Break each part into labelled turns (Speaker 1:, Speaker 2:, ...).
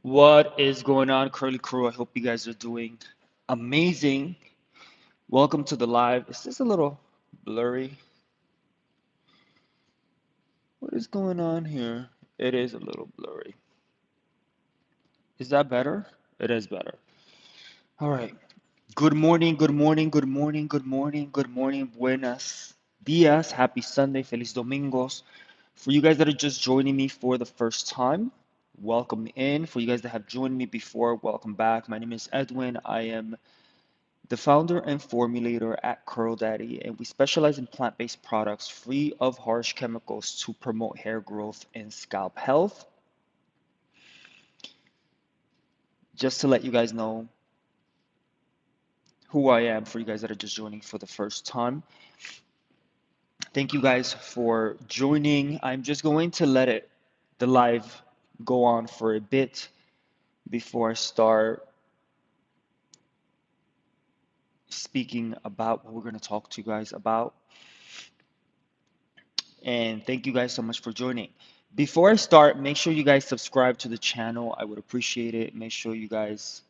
Speaker 1: What is going on, Curly Crew? I hope you guys are doing amazing. Welcome to the live. Is this a little blurry? What is going on here? It is a little blurry. Is that better? It is better. All right. Good morning, good morning, good morning, good morning, good morning. Buenos dias. Happy Sunday. Feliz Domingos. For you guys that are just joining me for the first time, welcome in. For you guys that have joined me before, welcome back. My name is Edwin. I am the founder and formulator at Curl Daddy, and we specialize in plant-based products free of harsh chemicals to promote hair growth and scalp health. Just to let you guys know who I am for you guys that are just joining for the first time. Thank you guys for joining. I'm just going to let the live go on for a bit before I start speaking about what we're going to talk to you guys about. And thank you guys so much for joining. Before I start, make sure you guys subscribe to the channel. I would appreciate it. Make sure you guys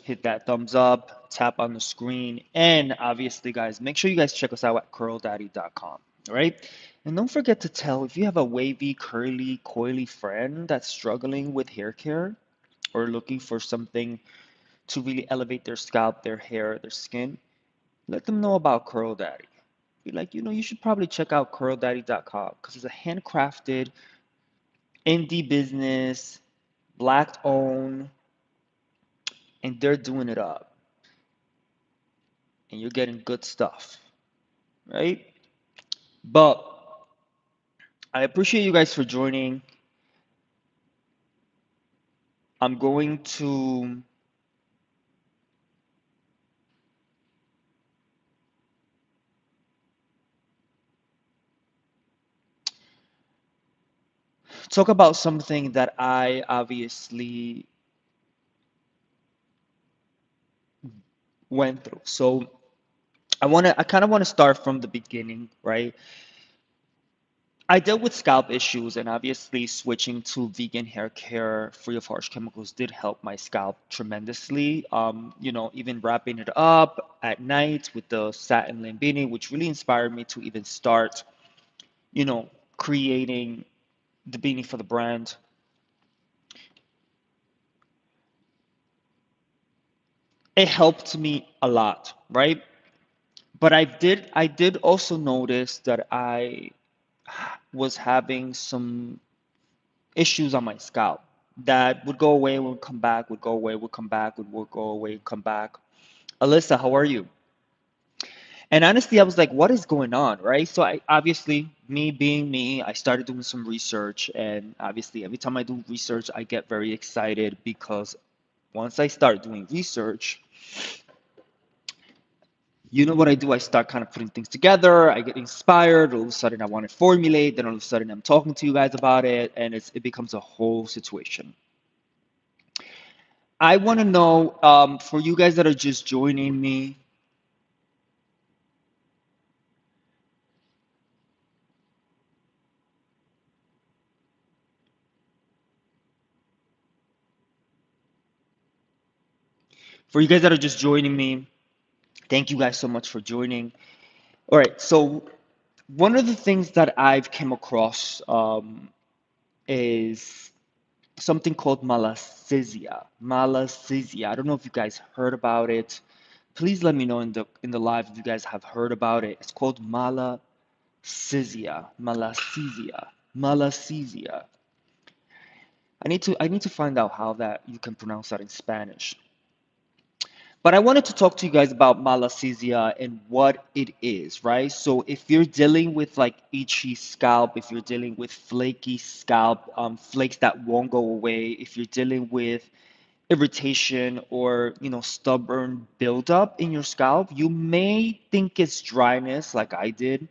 Speaker 1: hit that thumbs up, tap on the screen, and obviously, guys, make sure you guys check us out at curldaddy.com. All right? And don't forget to tell if you have a wavy, curly, coily friend that's struggling with hair care or looking for something to really elevate their scalp, their hair, their skin, let them know about Curl Daddy. Be like, you should probably check out curldaddy.com because it's a handcrafted indie business, black owned, and they're doing it up. And you're getting good stuff, right? But I appreciate you guys for joining. I'm going to talk about something that I obviously went through. So I kind of want to start from the beginning, right? I dealt with scalp issues, and obviously switching to vegan hair care free of harsh chemicals did help my scalp tremendously. Even wrapping it up at night with the satin lambini, which really inspired me to even start, you know, creating the beanie for the brand. It helped me a lot, right? But I did also notice that I was having some issues on my scalp that would go away, would come back, would go away, would come back, would go away, come back. Alyssa, how are you? And honestly, I was like, what is going on, right? So I obviously, me being me, I started doing some research, and obviously, every time I do research, I get very excited because once I start doing research, you know what I do? I start kind of putting things together. I get inspired. All of a sudden, I want to formulate. Then all of a sudden, I'm talking to you guys about it, and it becomes a whole situation. I want to know for you guys that are just joining me, for you guys that are just joining me, thank you guys so much for joining. All right, so one of the things that I've came across is something called malassezia. Malassezia. I don't know if you guys heard about it. Please let me know in the live if you guys have heard about it. It's called malassezia. Malassezia. Malassezia. I need to find out how that you can pronounce that in Spanish. But I wanted to talk to you guys about malassezia and what it is, right? So if you're dealing with like itchy scalp, if you're dealing with flaky scalp, flakes that won't go away, if you're dealing with irritation or stubborn buildup in your scalp, you may think it's dryness, like I did,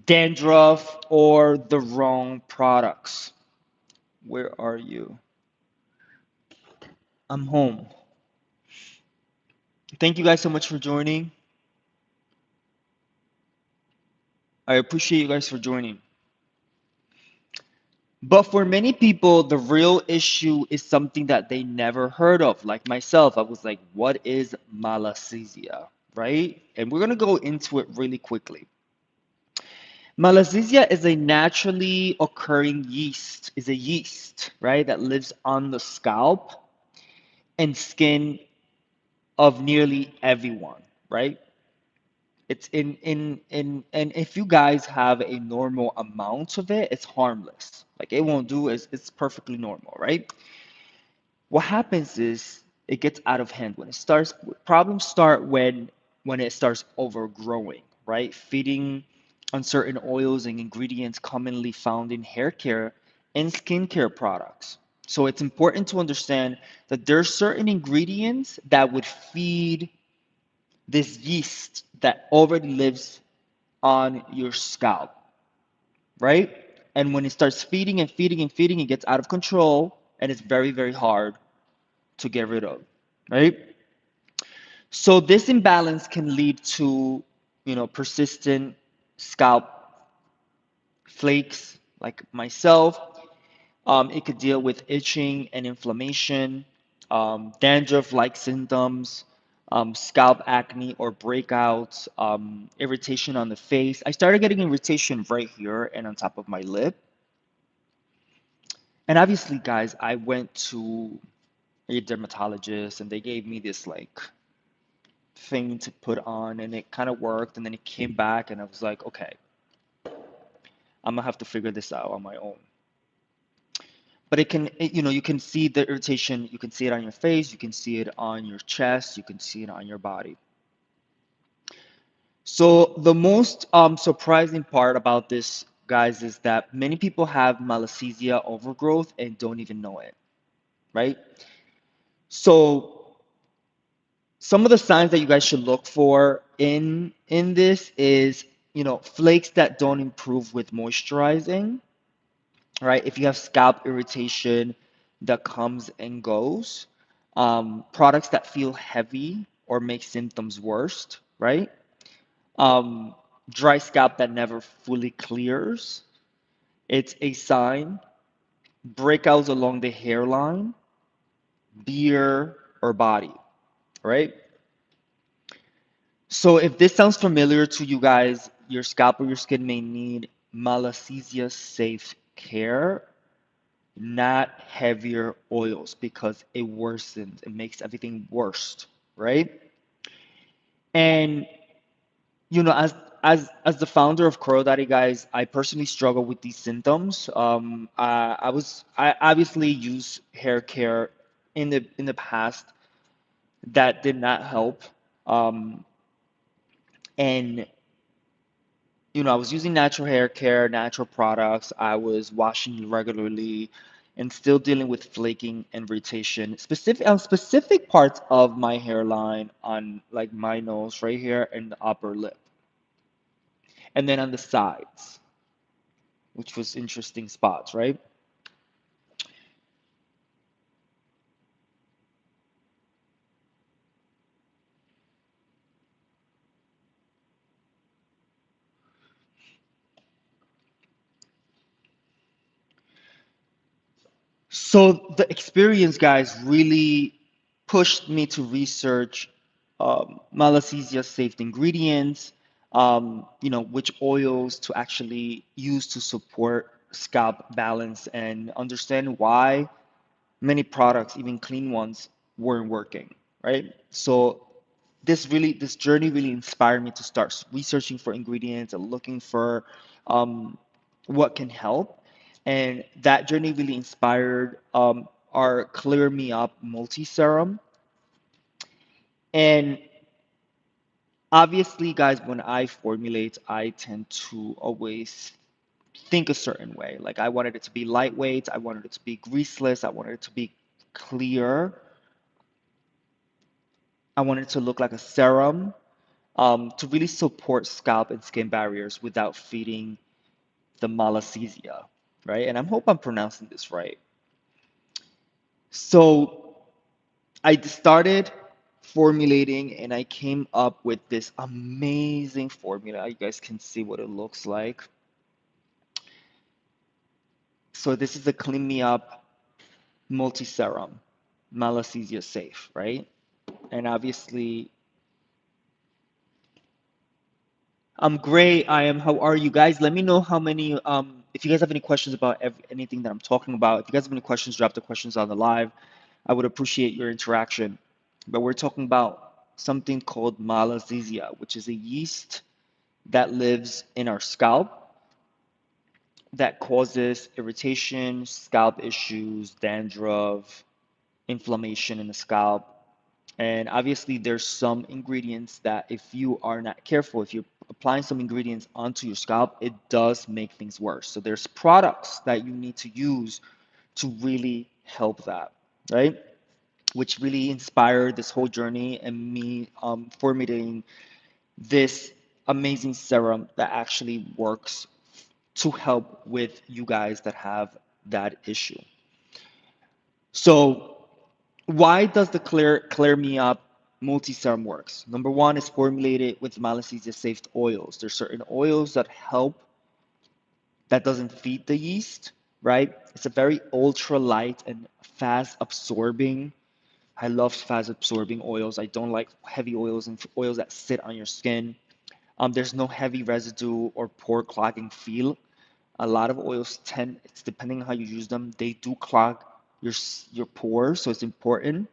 Speaker 1: dandruff, or the wrong products. Where are you? I'm home. Thank you guys so much for joining. I appreciate you guys for joining. But for many people, the real issue is something that they never heard of. Like myself, I was like, what is malassezia, right? And we're going to go into it really quickly. Malassezia is a naturally occurring yeast, is a yeast, right, that lives on the scalp and skin of nearly everyone, right? It's in and if you guys have a normal amount of it, it's harmless. Like it won't do it's perfectly normal, right? What happens is it gets out of hand when it starts problems start when it starts overgrowing, right? Feeding on certain oils and ingredients commonly found in hair care and skincare products. So it's important to understand that there's certain ingredients that would feed this yeast that already lives on your scalp, right? And when it starts feeding and feeding and feeding, it gets out of control and it's very, very hard to get rid of, right? So this imbalance can lead to, persistent scalp flakes like myself. It could deal with itching and inflammation, dandruff-like symptoms, scalp acne or breakouts, irritation on the face. I started getting irritation right here and on top of my lip. And obviously, guys, I went to a dermatologist and they gave me this like thing to put on and it kind of worked and then it came back and I was like, okay, I'm gonna have to figure this out on my own. But you can see the irritation, you can see it on your face, you can see it on your chest, you can see it on your body. So the most surprising part about this, guys, is that many people have malassezia overgrowth and don't even know it, right? So some of the signs that you guys should look for in this is, flakes that don't improve with moisturizing, right? If you have scalp irritation that comes and goes, products that feel heavy or make symptoms worse, right? Um, Dry scalp that never fully clears, it's a sign. Breakouts along the hairline, beard, or body, right? So if this sounds familiar to you guys, your scalp or your skin may need malassezia safe care, not heavier oils because it worsens, it makes everything worse, right? And as the founder of Coral Daddy, guys, I personally struggle with these symptoms. I obviously use hair care in the past that did not help. Um, and I was using natural hair care, natural products. I was washing regularly and still dealing with flaking and irritation, specific on specific parts of my hairline, on like my nose right here and the upper lip, and then on the sides, which was interesting spots, right? So the experience, guys, really pushed me to research malassezia safe ingredients, which oils to actually use to support scalp balance and understand why many products, even clean ones, weren't working, right? So this journey really inspired me to start researching for ingredients and looking for um, what can help. And that journey really inspired our Clear Me Up multi serum. And obviously, guys, when I formulate, I tend to always think a certain way. Like I wanted it to be lightweight, I wanted it to be greaseless, I wanted it to be clear, I wanted it to look like a serum, to really support scalp and skin barriers without feeding the malassezia, right? And I hope I'm pronouncing this right. So I started formulating and I came up with this amazing formula. You guys can see what it looks like. So this is the Clean Me Up multi-serum, malassezia safe, right? And obviously, I'm great. I am. How are you guys? Let me know how many. If you guys have any questions about anything that I'm talking about, if you guys have any questions, drop the questions on the live. I would appreciate your interaction. But we're talking about something called malassezia, which is a yeast that lives in our scalp that causes irritation, scalp issues, dandruff, inflammation in the scalp. And obviously, there's some ingredients that if you are not careful, if you're applying some ingredients onto your scalp, it does make things worse. So there's products that you need to use to really help that, right? Which really inspired this whole journey and me formulating this amazing serum that actually works to help with you guys that have that issue. So why does the Clear Me Up multi-serum works? Number one is formulated with malassezia safe oils. There's certain oils that help, that doesn't feed the yeast, right? It's a very ultra light and fast absorbing. I love fast absorbing oils. I don't like heavy oils and oils that sit on your skin. There's no heavy residue or pore clogging feel. A lot of oils tend, it's depending on how you use them, they do clog your pores, so it's important,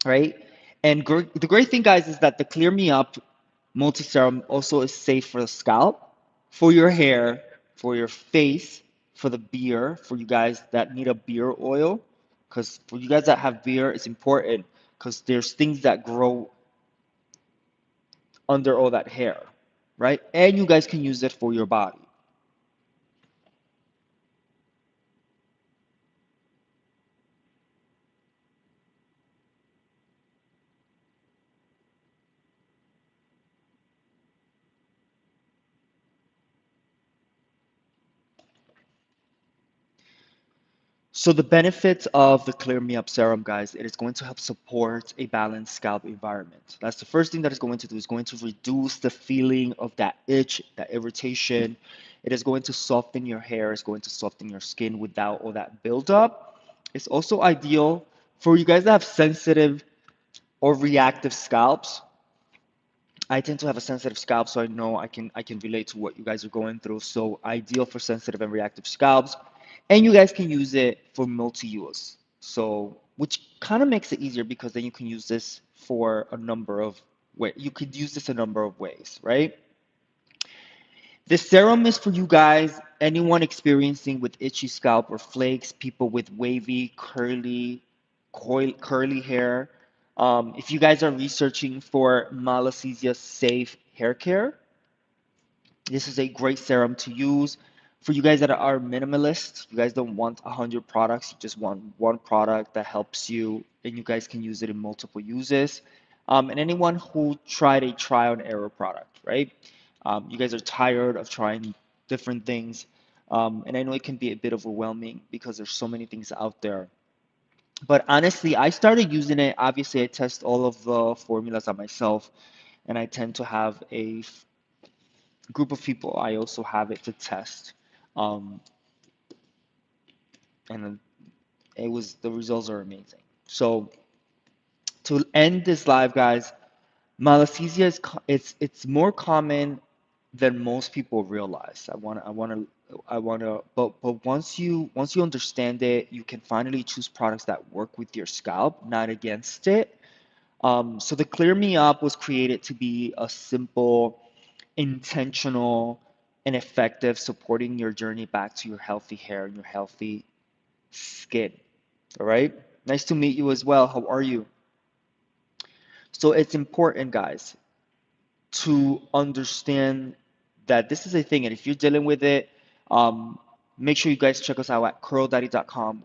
Speaker 1: right? And the great thing, guys, is that the Clear Me Up multi serum also is safe for the scalp, for your hair, for your face, for the beard, for you guys that need a beard oil. Because for you guys that have beard, it's important because there's things that grow under all that hair, right? And you guys can use it for your body. So the benefits of the Clear Me Up serum, guys, it is going to help support a balanced scalp environment. That's the first thing that it's going to do, is going to reduce the feeling of that itch, that irritation. It is going to soften your hair, it's going to soften your skin without all that buildup. It's also ideal for you guys that have sensitive or reactive scalps. I tend to have a sensitive scalp, so I know I can relate to what you guys are going through. So ideal for sensitive and reactive scalps. And you guys can use it for multi-use. So which kind of makes it easier because then you can use this for a number of ways. You could use this a number of ways, right? The serum is for you guys, anyone experiencing with itchy scalp or flakes, people with wavy, curly hair. If you guys are researching for malassezia safe hair care, this is a great serum to use. For you guys that are minimalist, you guys don't want 100 products, you just want one product that helps you, and you guys can use it in multiple uses. And anyone who tried a trial and error product, right? You guys are tired of trying different things. And I know it can be a bit overwhelming because there's so many things out there. But honestly, I started using it. Obviously, I test all of the formulas on myself, and I tend to have a group of people. I also have it to test. Um, and it was the results are amazing. So to end this live, guys, malassezia is it's more common than most people realize. But once you understand it, you can finally choose products that work with your scalp, not against it. So the Clear Me Up was created to be a simple, intentional, and effective supporting your journey back to your healthy hair and your healthy skin. All right. Nice to meet you as well. How are you? So it's important, guys, to understand that this is a thing. And if you're dealing with it, um, make sure you guys check us out at curldaddy.com.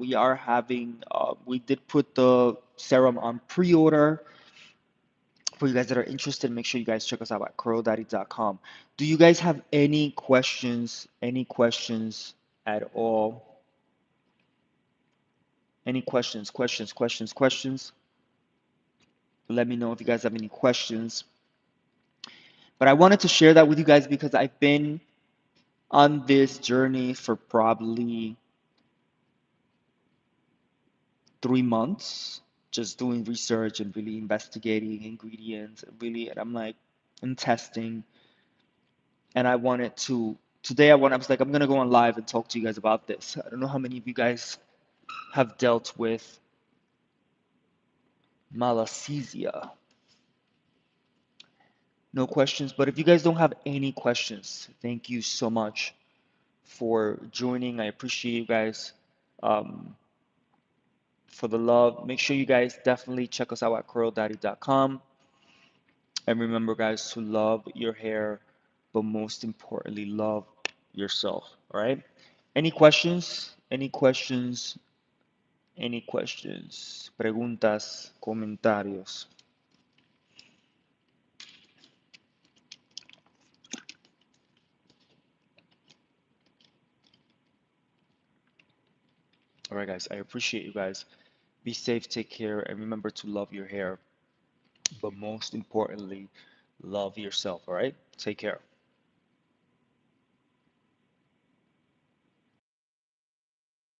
Speaker 1: We did put the serum on pre-order. For you guys that are interested, make sure you guys check us out at curldaddy.com. Do you guys have any questions? Any questions at all? Any questions? Questions? Questions? Questions? Let me know if you guys have any questions. But I wanted to share that with you guys because I've been on this journey for probably 3 months just doing research and really investigating ingredients, really, and I'm like, and testing. And I wanted to, today I was like, I'm gonna go on live and talk to you guys about this. I don't know how many of you guys have dealt with malassezia. No questions, but if you guys don't have any questions, thank you so much for joining. I appreciate you guys for the love. Make sure you guys definitely check us out at curldaddy.com. And remember, guys, to love your hair, but most importantly, love yourself. All right? Any questions? Any questions? Any questions? Preguntas, comentarios. All right, guys, I appreciate you guys. Be safe, take care, and remember to love your hair, but most importantly, love yourself. All right? Take care.